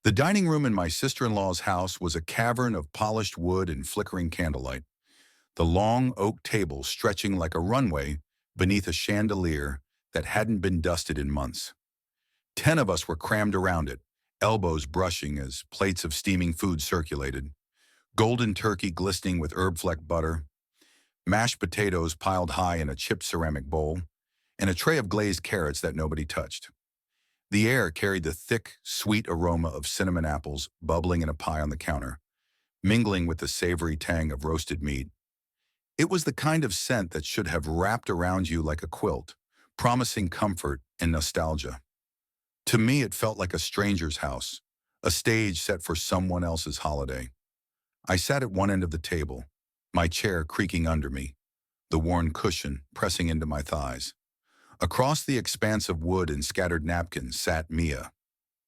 The dining room in my sister-in-law's house was a cavern of polished wood and flickering candlelight, the long oak table stretching like a runway beneath a chandelier that hadn't been dusted in months. 10 of us were crammed around it, elbows brushing as plates of steaming food circulated, golden turkey glistening with herb-flecked butter, mashed potatoes piled high in a chipped ceramic bowl, and a tray of glazed carrots that nobody touched. The air carried the thick, sweet aroma of cinnamon apples bubbling in a pie on the counter, mingling with the savory tang of roasted meat. It was the kind of scent that should have wrapped around you like a quilt, promising comfort and nostalgia. To me, it felt like a stranger's house, a stage set for someone else's holiday. I sat at one end of the table, my chair creaking under me, the worn cushion pressing into my thighs. Across the expanse of wood and scattered napkins sat Mia,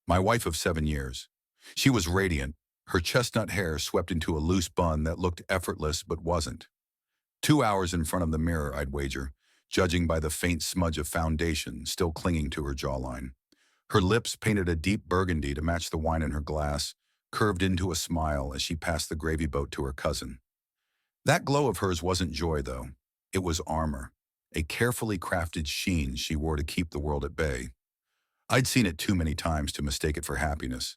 my wife of 7 years. She was radiant, her chestnut hair swept into a loose bun that looked effortless but wasn't. 2 hours in front of the mirror, I'd wager, judging by the faint smudge of foundation still clinging to her jawline. Her lips, painted a deep burgundy to match the wine in her glass, curved into a smile as she passed the gravy boat to her cousin. That glow of hers wasn't joy, though. It was armor, a carefully crafted sheen she wore to keep the world at bay. I'd seen it too many times to mistake it for happiness.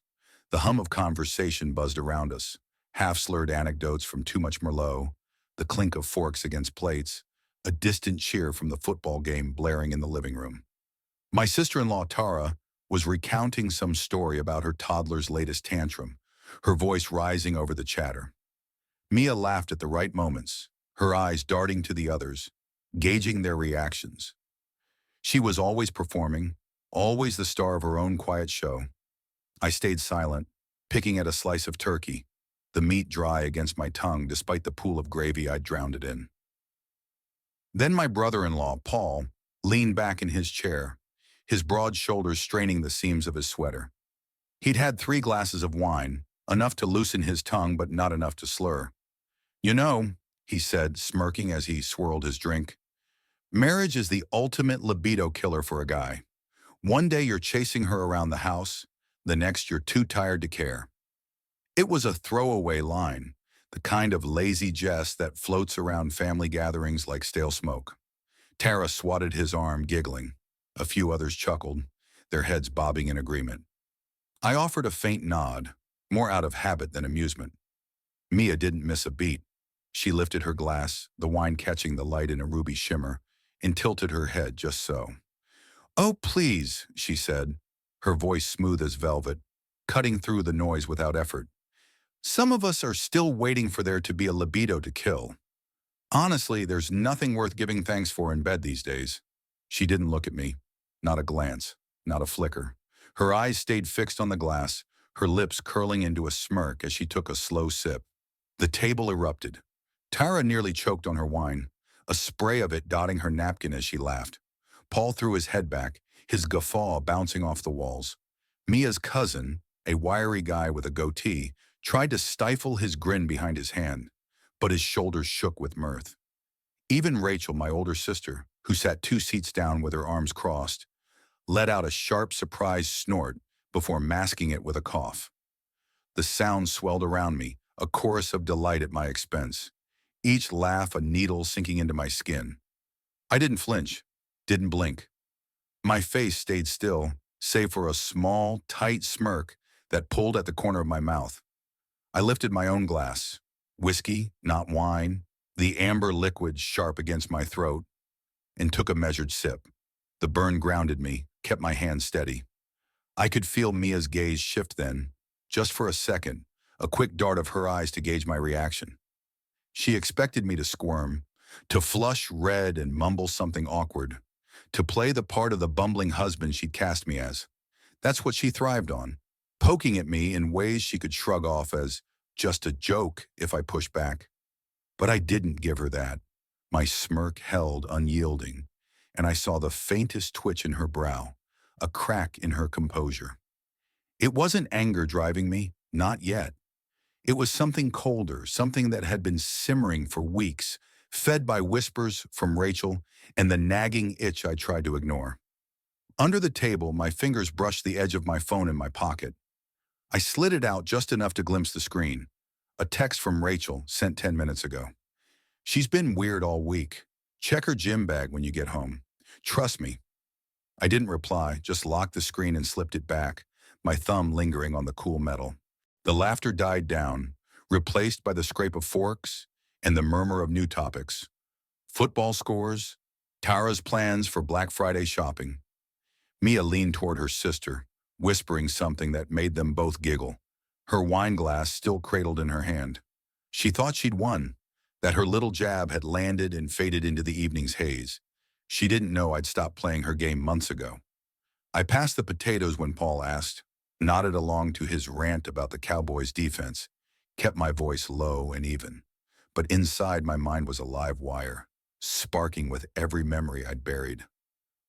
The hum of conversation buzzed around us, half-slurred anecdotes from too much Merlot, the clink of forks against plates, a distant cheer from the football game blaring in the living room. My sister-in-law, Tara, was recounting some story about her toddler's latest tantrum, her voice rising over the chatter. Mia laughed at the right moments, her eyes darting to the others, gauging their reactions. She was always performing, always the star of her own quiet show. I stayed silent, picking at a slice of turkey, the meat dry against my tongue despite the pool of gravy I'd drowned it in. Then my brother-in-law, Paul, leaned back in his chair, his broad shoulders straining the seams of his sweater. He'd had 3 glasses of wine, enough to loosen his tongue but not enough to slur. "You know," he said, smirking as he swirled his drink, "marriage is the ultimate libido killer for a guy. One day you're chasing her around the house, the next you're too tired to care." It was a throwaway line, the kind of lazy jest that floats around family gatherings like stale smoke. Tara swatted his arm, giggling. A few others chuckled, their heads bobbing in agreement. I offered a faint nod, more out of habit than amusement. Mia didn't miss a beat. She lifted her glass, the wine catching the light in a ruby shimmer, and tilted her head just so. "Oh, please," she said, her voice smooth as velvet, cutting through the noise without effort. "Some of us are still waiting for there to be a libido to kill. Honestly, there's nothing worth giving thanks for in bed these days." She didn't look at me. Not a glance, not a flicker. Her eyes stayed fixed on the glass, her lips curling into a smirk as she took a slow sip. The table erupted. Tara nearly choked on her wine, a spray of it dotting her napkin as she laughed. Paul threw his head back, his guffaw bouncing off the walls. Mia's cousin, a wiry guy with a goatee, tried to stifle his grin behind his hand, but his shoulders shook with mirth. Even Rachel, my older sister, who sat 2 seats down with her arms crossed, let out a sharp, surprised snort before masking it with a cough. The sound swelled around me, a chorus of delight at my expense, each laugh a needle sinking into my skin. I didn't flinch, didn't blink. My face stayed still, save for a small, tight smirk that pulled at the corner of my mouth. I lifted my own glass, whiskey, not wine, the amber liquid sharp against my throat, and took a measured sip. The burn grounded me, kept my hand steady. I could feel Mia's gaze shift then, just for a second, a quick dart of her eyes to gauge my reaction. She expected me to squirm, to flush red and mumble something awkward, to play the part of the bumbling husband she'd cast me as. That's what she thrived on, poking at me in ways she could shrug off as just a joke if I pushed back. But I didn't give her that. My smirk held unyielding, and I saw the faintest twitch in her brow, a crack in her composure. It wasn't anger driving me, not yet. It was something colder, something that had been simmering for weeks, fed by whispers from Rachel and the nagging itch I tried to ignore. Under the table, my fingers brushed the edge of my phone in my pocket. I slid it out just enough to glimpse the screen. A text from Rachel sent 10 minutes ago. She's been weird all week. Check her gym bag when you get home. Trust me. I didn't reply, just locked the screen and slipped it back, my thumb lingering on the cool metal. The laughter died down, replaced by the scrape of forks and the murmur of new topics. Football scores, Tara's plans for Black Friday shopping. Mia leaned toward her sister, whispering something that made them both giggle, her wine glass still cradled in her hand. She thought she'd won, that her little jab had landed and faded into the evening's haze. She didn't know I'd stopped playing her game months ago. I passed the potatoes when Paul asked, nodded along to his rant about the Cowboys' defense, kept my voice low and even. But inside my mind was a live wire, sparking with every memory I'd buried.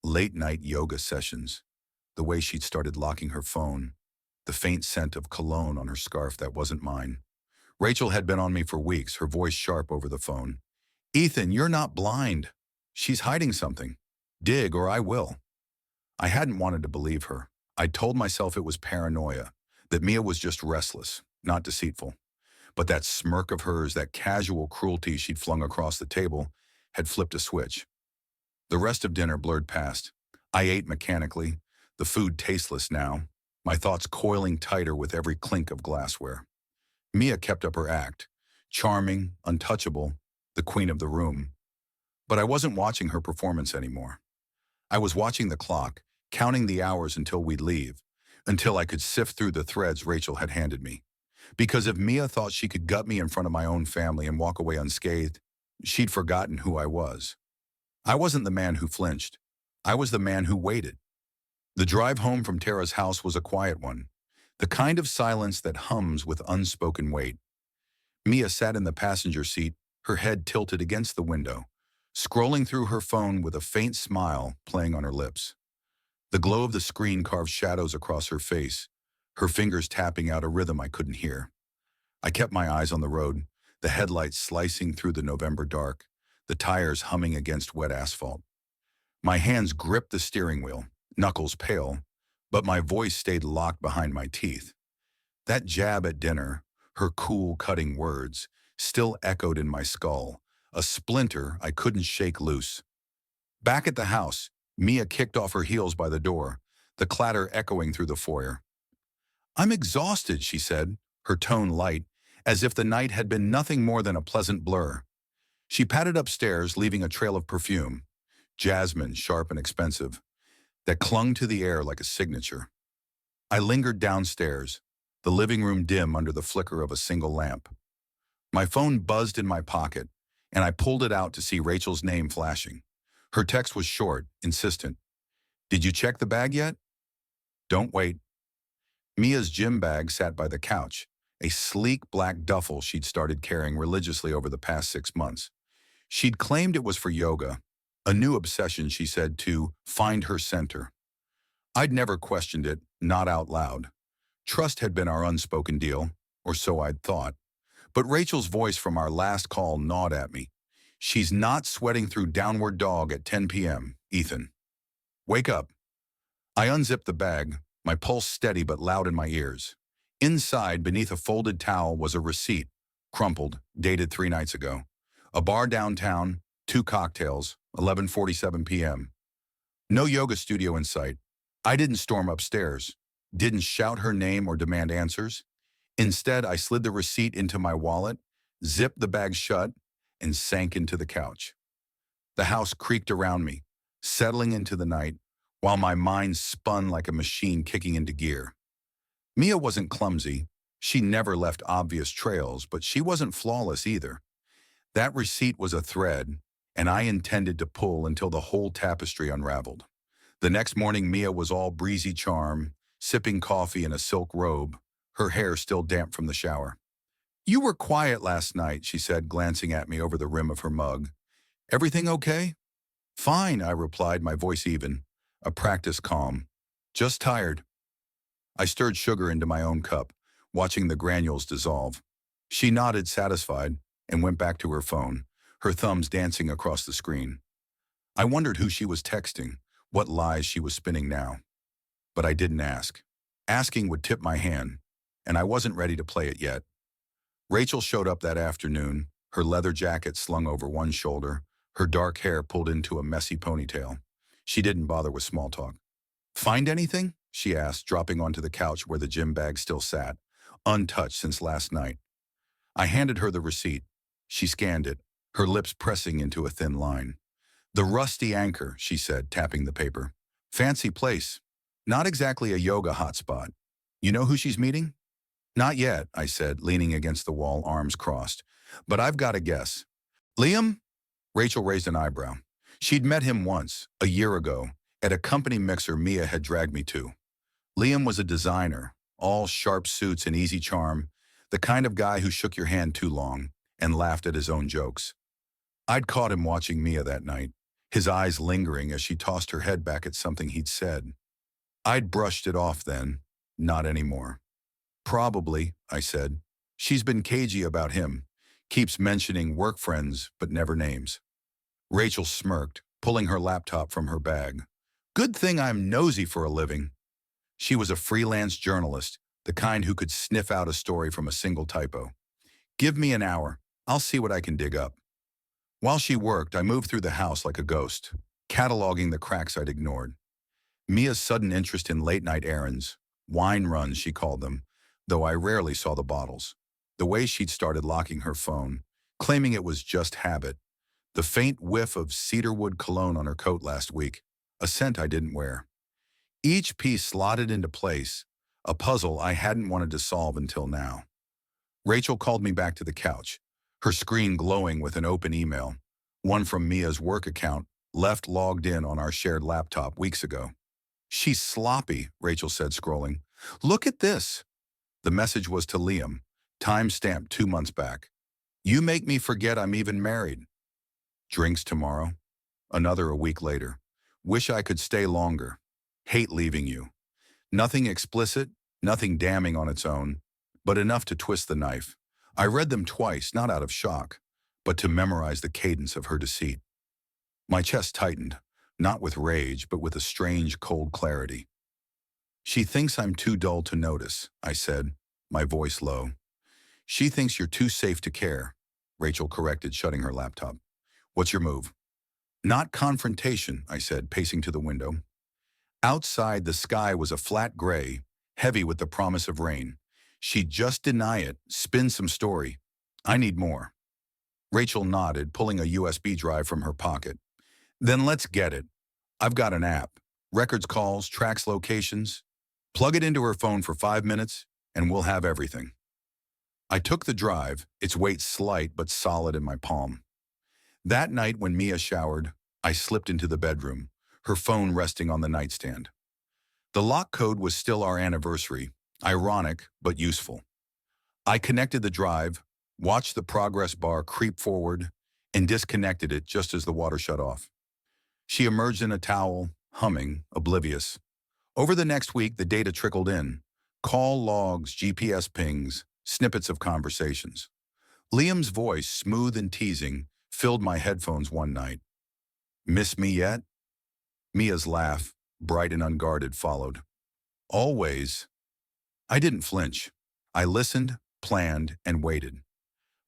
Late-night yoga sessions, the way she'd started locking her phone, the faint scent of cologne on her scarf that wasn't mine. Rachel had been on me for weeks, her voice sharp over the phone. "Ethan, you're not blind. She's hiding something. Dig or I will." I hadn't wanted to believe her. I'd told myself it was paranoia, that Mia was just restless, not deceitful. But that smirk of hers, that casual cruelty she'd flung across the table, had flipped a switch. The rest of dinner blurred past. I ate mechanically, the food tasteless now, my thoughts coiling tighter with every clink of glassware. Mia kept up her act, charming, untouchable, the queen of the room. But I wasn't watching her performance anymore. I was watching the clock, counting the hours until we'd leave, until I could sift through the threads Rachel had handed me. Because if Mia thought she could gut me in front of my own family and walk away unscathed, she'd forgotten who I was. I wasn't the man who flinched. I was the man who waited. The drive home from Tara's house was a quiet one, the kind of silence that hums with unspoken weight. Mia sat in the passenger seat, her head tilted against the window, scrolling through her phone with a faint smile playing on her lips. The glow of the screen carved shadows across her face, her fingers tapping out a rhythm I couldn't hear. I kept my eyes on the road, the headlights slicing through the November dark, the tires humming against wet asphalt. My hands gripped the steering wheel, knuckles pale, but my voice stayed locked behind my teeth. That jab at dinner, her cool, cutting words, still echoed in my skull, a splinter I couldn't shake loose. Back at the house, Mia kicked off her heels by the door, the clatter echoing through the foyer. "I'm exhausted," she said, her tone light, as if the night had been nothing more than a pleasant blur. She padded upstairs, leaving a trail of perfume, jasmine, sharp and expensive, that clung to the air like a signature. I lingered downstairs, the living room dim under the flicker of a single lamp. My phone buzzed in my pocket, and I pulled it out to see Rachel's name flashing. Her text was short, insistent. "Did you check the bag yet?" "Don't wait." Mia's gym bag sat by the couch, a sleek black duffel she'd started carrying religiously over the past 6 months. She'd claimed it was for yoga, a new obsession, she said, to find her center. I'd never questioned it, not out loud. Trust had been our unspoken deal, or so I'd thought. But Rachel's voice from our last call gnawed at me. "She's not sweating through Downward Dog at 10 p.m., Ethan. Wake up." I unzipped the bag, my pulse steady but loud in my ears. Inside, beneath a folded towel, was a receipt, crumpled, dated 3 nights ago. A bar downtown, 2 cocktails, 11:47 p.m. No yoga studio in sight. I didn't storm upstairs, didn't shout her name or demand answers. Instead, I slid the receipt into my wallet, zipped the bag shut, and sank into the couch. The house creaked around me, settling into the night, while my mind spun like a machine kicking into gear. Mia wasn't clumsy. She never left obvious trails, but she wasn't flawless either. That receipt was a thread, and I intended to pull until the whole tapestry unraveled. The next morning, Mia was all breezy charm, sipping coffee in a silk robe, her hair still damp from the shower. "You were quiet last night," she said, glancing at me over the rim of her mug. "Everything okay?" "Fine," I replied, my voice even, a practiced calm. "Just tired." I stirred sugar into my own cup, watching the granules dissolve. She nodded, satisfied, and went back to her phone, her thumbs dancing across the screen. I wondered who she was texting, what lies she was spinning now. But I didn't ask. Asking would tip my hand. and I wasn't ready to play it yet. Rachel showed up that afternoon, her leather jacket slung over one shoulder, her dark hair pulled into a messy ponytail. She didn't bother with small talk. "Find anything?" she asked, dropping onto the couch where the gym bag still sat, untouched since last night. I handed her the receipt. She scanned it, her lips pressing into a thin line. "The Rusty Anchor," she said, tapping the paper. "Fancy place. Not exactly a yoga hotspot. You know who she's meeting?" "Not yet," I said, leaning against the wall, arms crossed. "But I've got a guess." "Liam?" Rachel raised an eyebrow. She'd met him once, a year ago, at a company mixer Mia had dragged me to. Liam was a designer, all sharp suits and easy charm, the kind of guy who shook your hand too long and laughed at his own jokes. I'd caught him watching Mia that night, his eyes lingering as she tossed her head back at something he'd said. I'd brushed it off then, not anymore. "Probably," I said. "She's been cagey about him, keeps mentioning work friends but never names." Rachel smirked, pulling her laptop from her bag. "Good thing I'm nosy for a living." She was a freelance journalist, the kind who could sniff out a story from a single typo. "Give me an hour. I'll see what I can dig up." While she worked, I moved through the house like a ghost, cataloging the cracks I'd ignored. Mia's sudden interest in late-night errands, wine runs she called them, though I rarely saw the bottles. The way she'd started locking her phone, claiming it was just habit. The faint whiff of cedarwood cologne on her coat last week, a scent I didn't wear. Each piece slotted into place, a puzzle I hadn't wanted to solve until now. Rachel called me back to the couch, her screen glowing with an open email, one from Mia's work account, left logged in on our shared laptop weeks ago. "She's sloppy," Rachel said, scrolling. "Look at this." The message was to Liam, time-stamped 2 months back. "You make me forget I'm even married." Drinks tomorrow. Another a week later. "Wish I could stay longer. Hate leaving you." Nothing explicit, nothing damning on its own, but enough to twist the knife. I read them twice, not out of shock, but to memorize the cadence of her deceit. My chest tightened, not with rage, but with a strange, cold clarity. "She thinks I'm too dull to notice," I said, my voice low. "She thinks you're too safe to care," Rachel corrected, shutting her laptop. "What's your move?" "Not confrontation," I said, pacing to the window. Outside, the sky was a flat gray, heavy with the promise of rain. She'd just deny it, spin some story. I need more. Rachel nodded, pulling a USB drive from her pocket. "Then let's get it. I've got an app. Records calls, tracks locations. Plug it into her phone for 5 minutes, and we'll have everything." I took the drive, its weight slight but solid in my palm. That night when Mia showered, I slipped into the bedroom, her phone resting on the nightstand. The lock code was still our anniversary, ironic but useful. I connected the drive, watched the progress bar creep forward, and disconnected it just as the water shut off. She emerged in a towel, humming, oblivious. Over the next week, the data trickled in. Call logs, GPS pings, snippets of conversations. Liam's voice, smooth and teasing, filled my headphones one night. "Miss me yet?" Mia's laugh, bright and unguarded, followed. "Always." I didn't flinch. I listened, planned, and waited.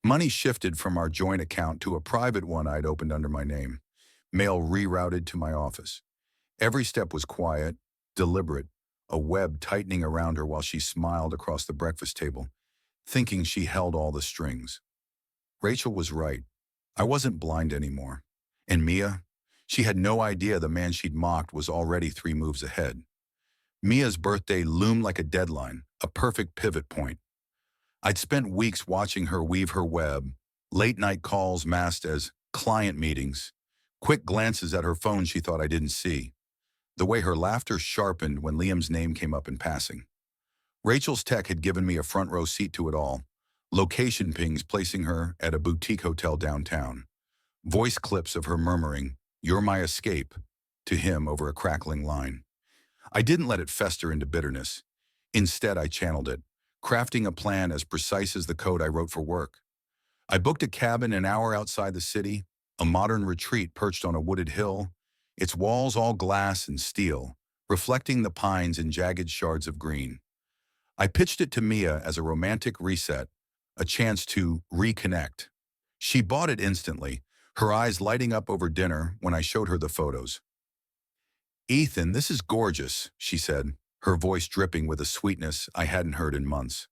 Money shifted from our joint account to a private one I'd opened under my name. Mail rerouted to my office. Every step was quiet, deliberate, a web tightening around her while she smiled across the breakfast table, thinking she held all the strings. Rachel was right. I wasn't blind anymore. And Mia? She had no idea the man she'd mocked was already 3 moves ahead. Mia's birthday loomed like a deadline, a perfect pivot point. I'd spent weeks watching her weave her web, late-night calls masked as client meetings, quick glances at her phone she thought I didn't see, the way her laughter sharpened when Liam's name came up in passing. Rachel's tech had given me a front-row seat to it all, location pings placing her at a boutique hotel downtown, voice clips of her murmuring, "You're my escape," to him over a crackling line. I didn't let it fester into bitterness. Instead, I channeled it, crafting a plan as precise as the code I wrote for work. I booked a cabin an hour outside the city, a modern retreat perched on a wooded hill, its walls all glass and steel, reflecting the pines in jagged shards of green. I pitched it to Mia as a romantic reset, a chance to reconnect. She bought it instantly, her eyes lighting up over dinner when I showed her the photos. "Ethan, this is gorgeous," she said, her voice dripping with a sweetness I hadn't heard in months.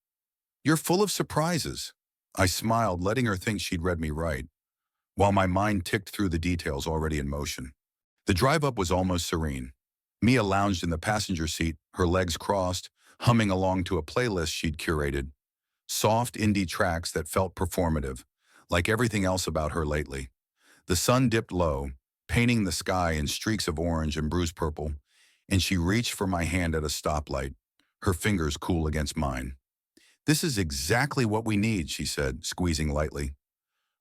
"You're full of surprises." I smiled, letting her think she'd read me right, while my mind ticked through the details already in motion. The drive-up was almost serene. Mia lounged in the passenger seat, her legs crossed, humming along to a playlist she'd curated. Soft indie tracks that felt performative, like everything else about her lately. The sun dipped low, painting the sky in streaks of orange and bruised purple, and she reached for my hand at a stoplight, her fingers cool against mine. "This is exactly what we need," she said, squeezing lightly.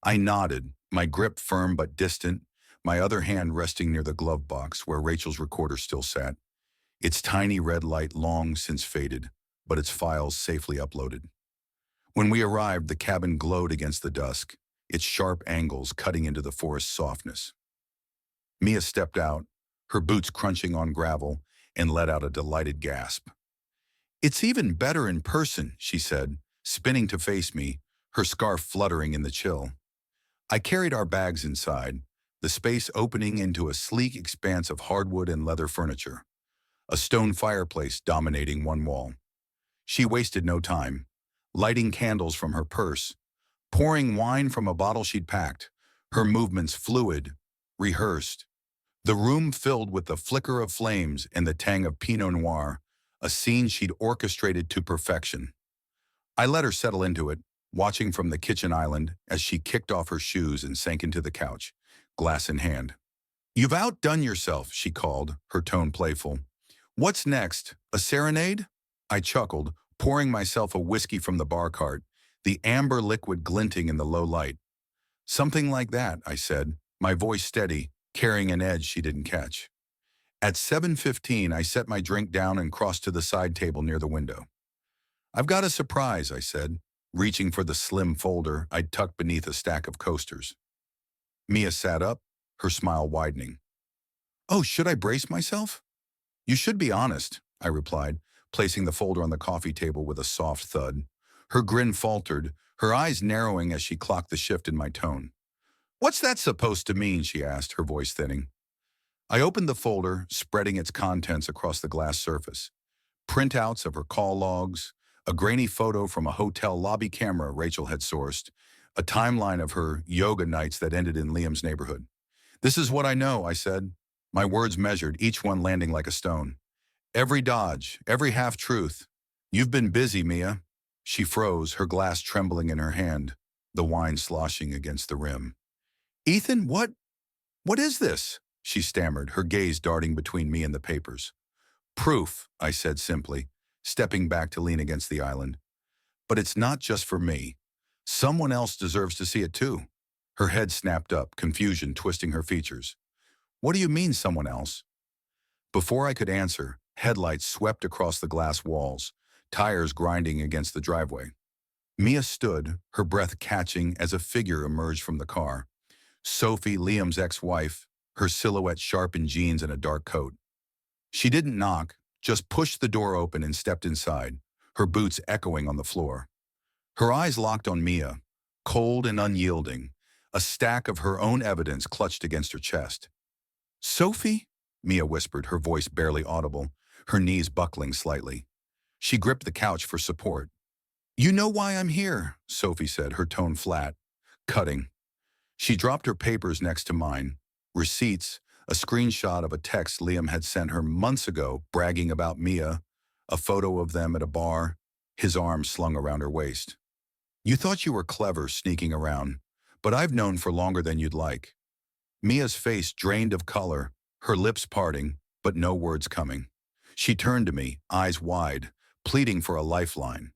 I nodded, my grip firm but distant, my other hand resting near the glove box where Rachel's recorder still sat, its tiny red light long since faded, but its files safely uploaded. When we arrived, the cabin glowed against the dusk, its sharp angles cutting into the forest's softness. Mia stepped out, her boots crunching on gravel, and let out a delighted gasp. "It's even better in person," she said, spinning to face me, her scarf fluttering in the chill. I carried our bags inside, the space opening into a sleek expanse of hardwood and leather furniture, a stone fireplace dominating one wall. She wasted no time, lighting candles from her purse, pouring wine from a bottle she'd packed, her movements fluid, rehearsed. The room filled with the flicker of flames and the tang of Pinot Noir, a scene she'd orchestrated to perfection. I let her settle into it, watching from the kitchen island as she kicked off her shoes and sank into the couch, glass in hand. "You've outdone yourself," she called, her tone playful. "What's next? A serenade?" I chuckled, pouring myself a whiskey from the bar cart, the amber liquid glinting in the low light. "Something like that," I said, my voice steady, carrying an edge she didn't catch. At 7:15, I set my drink down and crossed to the side table near the window. "I've got a surprise," I said, reaching for the slim folder I'd tucked beneath a stack of coasters. Mia sat up, her smile widening. "Oh, should I brace myself?" "You should be honest," I replied, placing the folder on the coffee table with a soft thud. Her grin faltered, her eyes narrowing as she clocked the shift in my tone. "What's that supposed to mean?" she asked, her voice thinning. I opened the folder, spreading its contents across the glass surface. Printouts of her call logs, a grainy photo from a hotel lobby camera Rachel had sourced, a timeline of her yoga nights that ended in Liam's neighborhood. "This is what I know," I said, my words measured, each one landing like a stone. "Every dodge, every half-truth. You've been busy, Mia." She froze, her glass trembling in her hand, the wine sloshing against the rim. "Ethan, what is this?" she stammered, her gaze darting between me and the papers. "Proof," I said simply, stepping back to lean against the island. "But it's not just for me. Someone else deserves to see it too." Her head snapped up, confusion twisting her features. "What do you mean, someone else?" Before I could answer, headlights swept across the glass walls, tires grinding against the driveway. Mia stood, her breath catching as a figure emerged from the car. Sophie, Liam's ex-wife, her silhouette sharp in jeans and a dark coat. She didn't knock, just pushed the door open and stepped inside, her boots echoing on the floor. Her eyes locked on Mia, cold and unyielding, a stack of her own evidence clutched against her chest. "Sophie?" Mia whispered, her voice barely audible, her knees buckling slightly. She gripped the couch for support. "You know why I'm here," Sophie said, her tone flat, cutting. She dropped her papers next to mine, receipts, a screenshot of a text Liam had sent her months ago bragging about Mia, a photo of them at a bar, his arm slung around her waist. "You thought you were clever sneaking around, but I've known for longer than you'd like." Mia's face drained of color, her lips parting, but no words coming. She turned to me, eyes wide, pleading for a lifeline.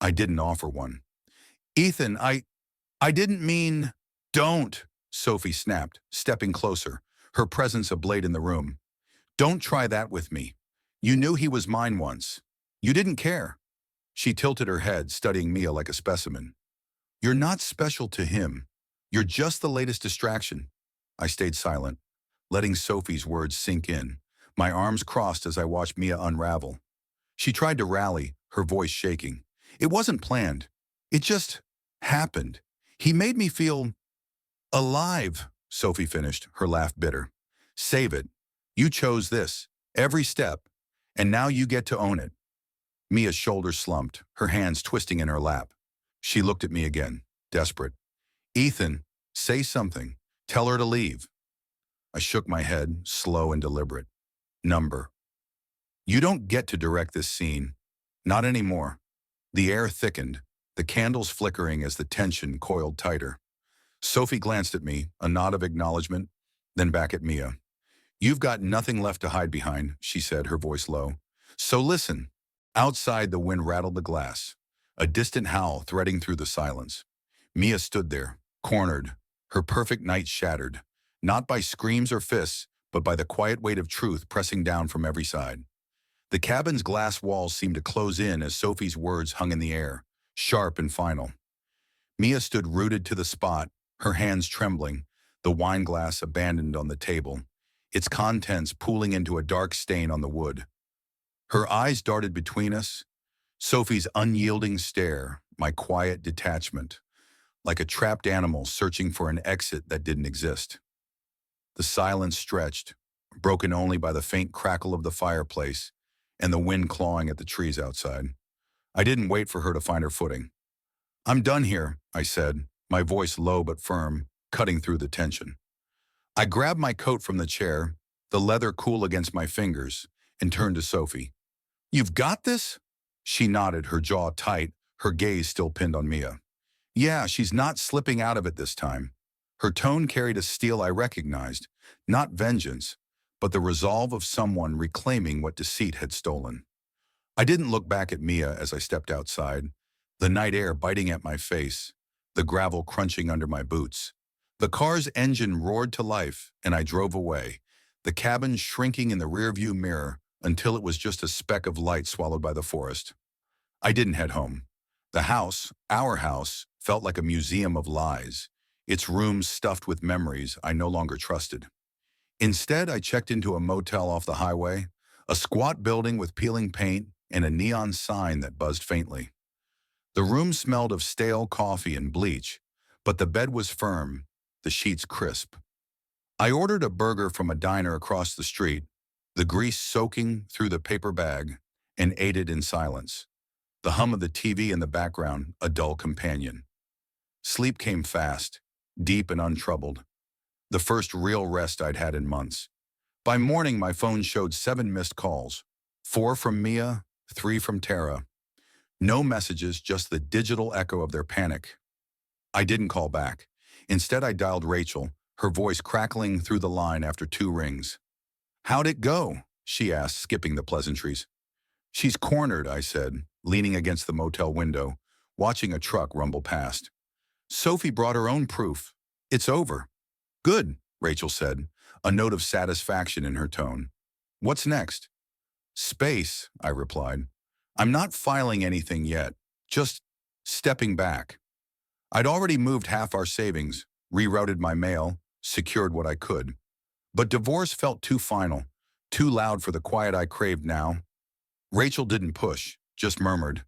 I didn't offer one. "Ethan, I didn't mean—" "Don't!" Sophie snapped, stepping closer, her presence a blade in the room. "Don't try that with me. You knew he was mine once. You didn't care." She tilted her head, studying Mia like a specimen. "You're not special to him. You're just the latest distraction." I stayed silent, letting Sophie's words sink in, my arms crossed as I watched Mia unravel. She tried to rally, her voice shaking. It wasn't planned. It just happened. He made me feel alive, Sophie finished, her laugh bitter. Save it. You chose this, every step, and now you get to own it. Mia's shoulders slumped, her hands twisting in her lap. She looked at me again, desperate. Ethan, say something. Tell her to leave. I shook my head, slow and deliberate. Number. You don't get to direct this scene. Not anymore. The air thickened, the candles flickering as the tension coiled tighter. Sophie glanced at me, a nod of acknowledgement, then back at Mia. You've got nothing left to hide behind, she said, her voice low. So listen. Outside, the wind rattled the glass, a distant howl threading through the silence. Mia stood there, cornered, her perfect night shattered, not by screams or fists, but by the quiet weight of truth pressing down from every side. The cabin's glass walls seemed to close in as Sophie's words hung in the air, sharp and final. Mia stood rooted to the spot, her hands trembling, the wine glass abandoned on the table, its contents pooling into a dark stain on the wood. Her eyes darted between us, Sophie's unyielding stare, my quiet detachment, like a trapped animal searching for an exit that didn't exist. The silence stretched, broken only by the faint crackle of the fireplace and the wind clawing at the trees outside. I didn't wait for her to find her footing. I'm done here, I said, my voice low but firm, cutting through the tension. I grabbed my coat from the chair, the leather cool against my fingers, and turned to Sophie. You've got this? She nodded, her jaw tight, her gaze still pinned on Mia. Yeah, she's not slipping out of it this time. Her tone carried a steel I recognized, not vengeance, but the resolve of someone reclaiming what deceit had stolen. I didn't look back at Mia as I stepped outside, the night air biting at my face, the gravel crunching under my boots. The car's engine roared to life, and I drove away, the cabin shrinking in the rearview mirror until it was just a speck of light swallowed by the forest. I didn't head home. The house, our house, felt like a museum of lies, its rooms stuffed with memories I no longer trusted. Instead, I checked into a motel off the highway, a squat building with peeling paint and a neon sign that buzzed faintly. The room smelled of stale coffee and bleach, but the bed was firm, the sheets crisp. I ordered a burger from a diner across the street, the grease soaking through the paper bag, and ate it in silence. The hum of the TV in the background, a dull companion. Sleep came fast, deep and untroubled. The first real rest I'd had in months. By morning, my phone showed 7 missed calls, 4 from Mia, 3 from Tara. No messages, just the digital echo of their panic. I didn't call back. Instead, I dialed Rachel, her voice crackling through the line after 2 rings. How'd it go? She asked, skipping the pleasantries. She's cornered, I said, leaning against the motel window, watching a truck rumble past. Sophie brought her own proof. It's over. Good, Rachel said, a note of satisfaction in her tone. What's next? Space, I replied. I'm not filing anything yet, just stepping back. I'd already moved half our savings, rerouted my mail, secured what I could. But divorce felt too final, too loud for the quiet I craved now. Rachel didn't push, just murmured,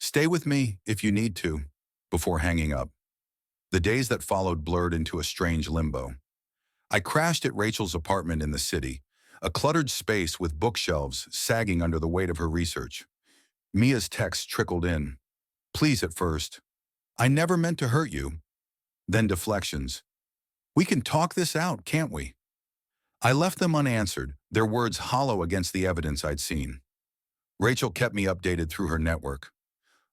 "Stay with me if you need to," before hanging up. The days that followed blurred into a strange limbo. I crashed at Rachel's apartment in the city, a cluttered space with bookshelves sagging under the weight of her research. Mia's texts trickled in. Please at first. I never meant to hurt you. Then deflections. We can talk this out, can't we? I left them unanswered, their words hollow against the evidence I'd seen. Rachel kept me updated through her network.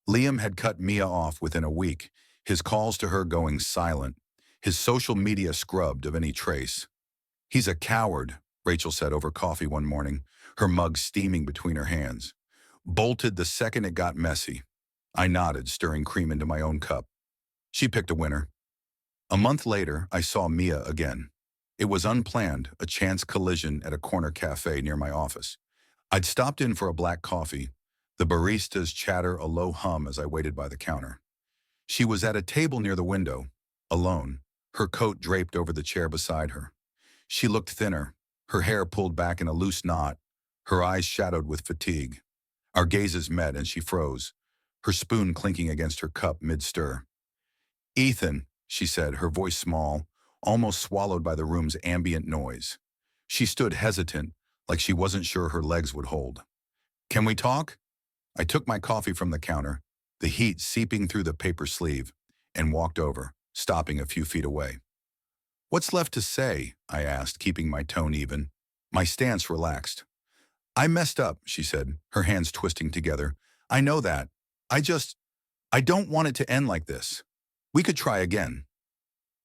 Liam had cut Mia off within a week, his calls to her going silent, his social media scrubbed of any trace. He's a coward, Rachel said over coffee one morning, her mug steaming between her hands. Bolted the second it got messy. I nodded, stirring cream into my own cup. She picked a winner. A month later, I saw Mia again. It was unplanned, a chance collision at a corner cafe near my office. I'd stopped in for a black coffee, the barista's chatter a low hum as I waited by the counter. She was at a table near the window, alone, her coat draped over the chair beside her. She looked thinner, her hair pulled back in a loose knot, her eyes shadowed with fatigue. Our gazes met and she froze, her spoon clinking against her cup mid-stir. "Ethan," she said, her voice small, almost swallowed by the room's ambient noise. She stood hesitant, like she wasn't sure her legs would hold. "Can we talk?" I took my coffee from the counter, the heat seeping through the paper sleeve, and walked over, stopping a few feet away. "What's left to say?" I asked, keeping my tone even. My stance relaxed. "I messed up," she said, her hands twisting together. "I know that. I just, I don't want it to end like this. We could try again."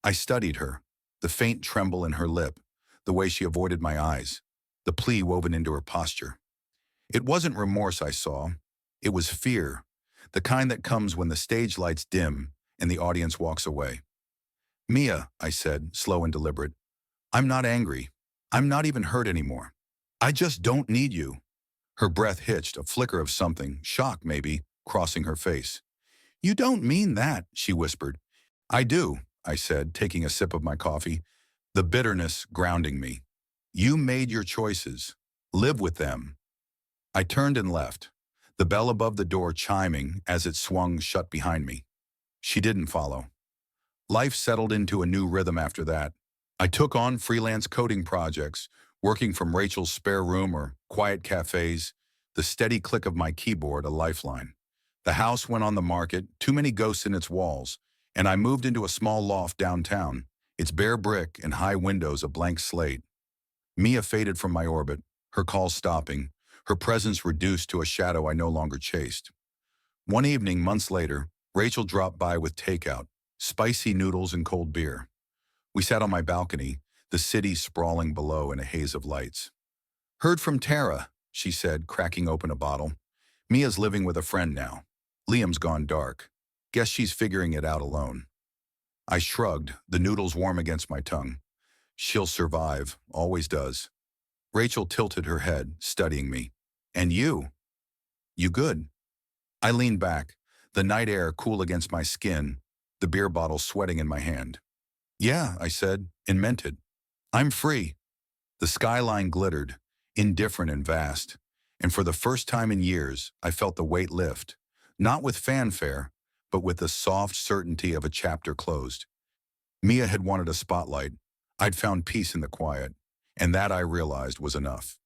I studied her, the faint tremble in her lip, the way she avoided my eyes, the plea woven into her posture. It wasn't remorse I saw. It was fear, the kind that comes when the stage lights dim and the audience walks away. "Mia," I said, slow and deliberate, "I'm not angry. I'm not even hurt anymore. I just don't need you." Her breath hitched, a flicker of something, shock maybe, crossing her face. "You don't mean that," she whispered. "I do," I said, taking a sip of my coffee, the bitterness grounding me. "You made your choices. Live with them." I turned and left, the bell above the door chiming as it swung shut behind me. She didn't follow. Life settled into a new rhythm after that. I took on freelance coding projects, working from Rachel's spare room or quiet cafes, the steady click of my keyboard a lifeline. The house went on the market, too many ghosts in its walls, and I moved into a small loft downtown, its bare brick and high windows a blank slate. Mia faded from my orbit, her calls stopping, her presence reduced to a shadow I no longer chased. One evening, months later, Rachel dropped by with takeout, spicy noodles and cold beer. We sat on my balcony, the city sprawling below in a haze of lights. "Heard from Tara," she said, cracking open a bottle. "Mia's living with a friend now. Liam's gone dark. Guess she's figuring it out alone." I shrugged, the noodles warm against my tongue. "She'll survive, always does." Rachel tilted her head, studying me. "And you? You good?" I leaned back, the night air cool against my skin, the beer bottle sweating in my hand. "Yeah," I said, and meant it. "I'm free." The skyline glittered, indifferent and vast, and for the first time in years, I felt the weight lift, not with fanfare, but with the soft certainty of a chapter closed. Mia had wanted a spotlight. I'd found peace in the quiet, and that I realized was enough.